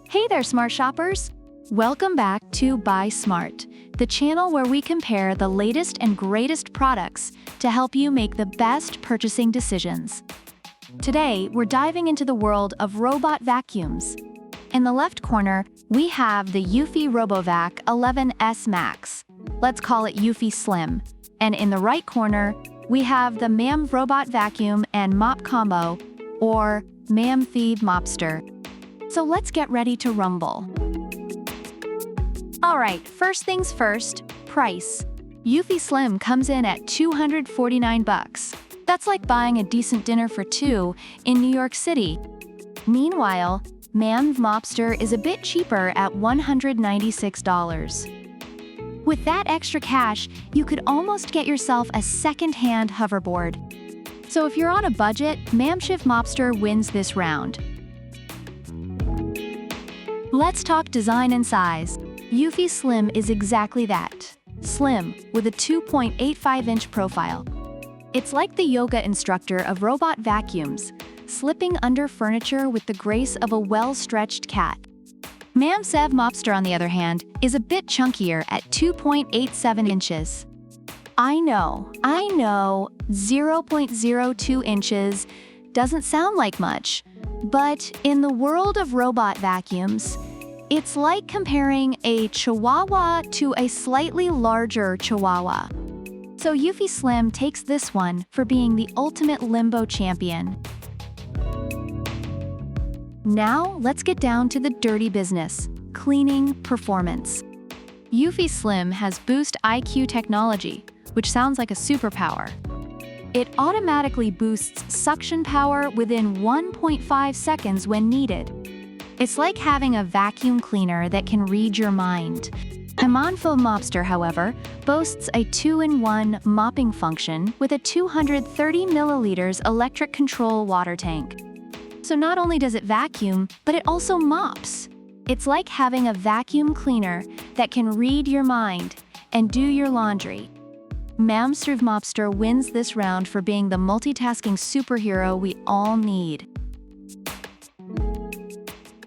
Hey there, smart shoppers! Welcome back to Buy Smart, the channel where we compare the latest and greatest products to help you make the best purchasing decisions. Today, we're diving into the world of robot vacuums. In the left corner, we have the Eufy RoboVac 11S Max. Let's call it Eufy Slim. And in the right corner, we have the Mopping Robot Vacuum and Mop Combo, or Mopping Mopster. So let's get ready to rumble. Alright, first things first, price. Eufy Slim comes in at $249. That's like buying a decent dinner for two in New York City. Meanwhile, Mopping Mopster is a bit cheaper at $196. With that extra cash, you could almost get yourself a second-hand hoverboard. So if you're on a budget, Mopping Mopster wins this round. Let's talk design and size. Eufy Slim is exactly that. Slim, with a 2.85-inch profile. It's like the yoga instructor of robot vacuums, slipping under furniture with the grace of a well-stretched cat. Mopping Mopster, on the other hand, is a bit chunkier at 2.87 inches. I know, 0.02 inches doesn't sound like much, but in the world of robot vacuums, it's like comparing a Chihuahua to a slightly larger Chihuahua. So Eufy Slim takes this one for being the ultimate limbo champion. Now, let's get down to the dirty business, cleaning performance. Eufy Slim has BoostIQ technology, which sounds like a superpower. It automatically boosts suction power within 1.5 seconds when needed. It's like having a vacuum cleaner that can read your mind. The Mopping Mopster, however, boasts a 2-in-1 mopping function with a 230 milliliters electric control water tank. So not only does it vacuum, but it also mops. It's like having a vacuum cleaner that can read your mind and do your laundry. Mopping Mopster wins this round for being the multitasking superhero we all need.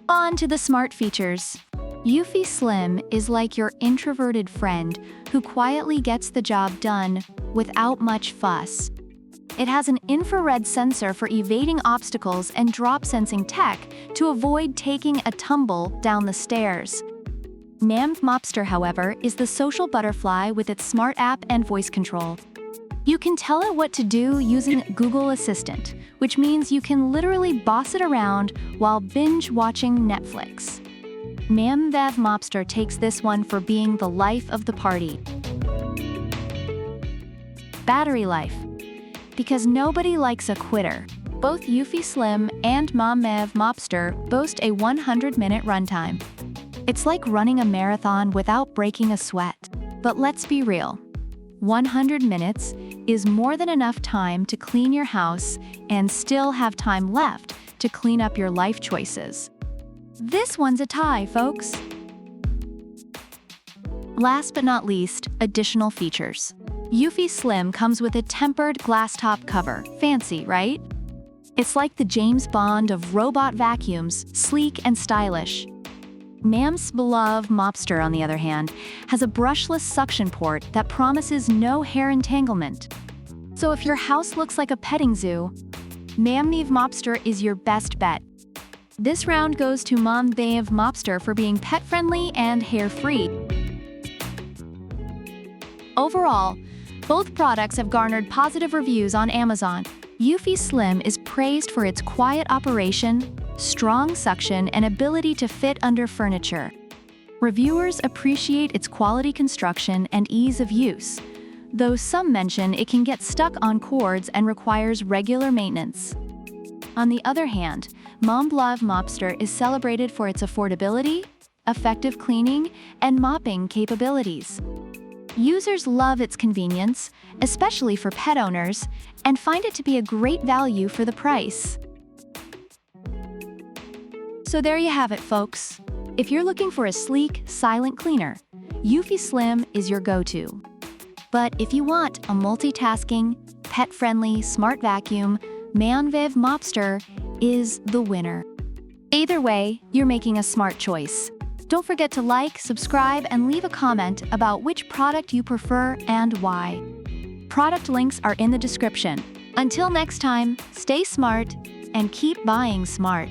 On to the smart features. Eufy Slim is like your introverted friend who quietly gets the job done without much fuss. It has an infrared sensor for evading obstacles and drop-sensing tech to avoid taking a tumble down the stairs. Mopping Mopster, however, is the social butterfly with its smart app and voice control. You can tell it what to do using Google Assistant, which means you can literally boss it around while binge-watching Netflix. Mopping Mopster takes this one for being the life of the party. Battery life. Because nobody likes a quitter, both Eufy Slim and Mopping Mopster boast a 100-minute runtime. It's like running a marathon without breaking a sweat. But let's be real. 100 minutes is more than enough time to clean your house and still have time left to clean up your life choices. This one's a tie, folks. Last but not least, additional features. Eufy Slim comes with a tempered glass top cover. Fancy, right? It's like the James Bond of robot vacuums, sleek and stylish. Mopping beloved Mopster, on the other hand, has a brushless suction port that promises no hair entanglement. So if your house looks like a petting zoo, Mopping Mopster is your best bet. This round goes to Mopping Mopster for being pet-friendly and hair-free. Overall, both products have garnered positive reviews on Amazon. Eufy Slim is praised for its quiet operation, strong suction, and ability to fit under furniture. Reviewers appreciate its quality construction and ease of use, though some mention it can get stuck on cords and requires regular maintenance. On the other hand, Mopping Mopster is celebrated for its affordability, effective cleaning, and mopping capabilities. Users love its convenience, especially for pet owners, and find it to be a great value for the price. So there you have it, folks. If you're looking for a sleek, silent cleaner, Eufy Slim is your go-to. But if you want a multitasking, pet-friendly, smart vacuum, Mopping Mopster is the winner. Either way, you're making a smart choice. Don't forget to like, subscribe, and leave a comment about which product you prefer and why. Product links are in the description. Until next time, stay smart and keep buying smart.